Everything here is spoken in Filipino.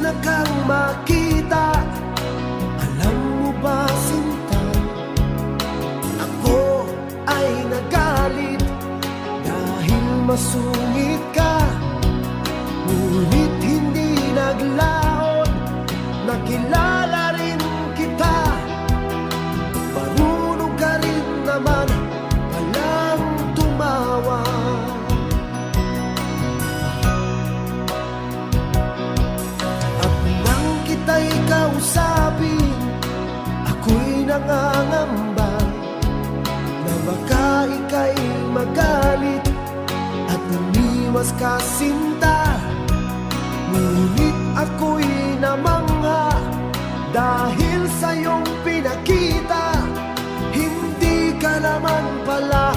una kang makita. Alam mo ba, sinta, ako ay nagalit dahil masungit ka. Ngunit hindi naglaon, nakilala rin kita. Marunong ka rin naman palang tumawa. At nang kita'y kausapin, ako'y nangangamba na baka ika'y magalit at umiwas ka, sinta. Ngunit ako'y namangha dahil sa iyong pinakita. Hindi ka naman pala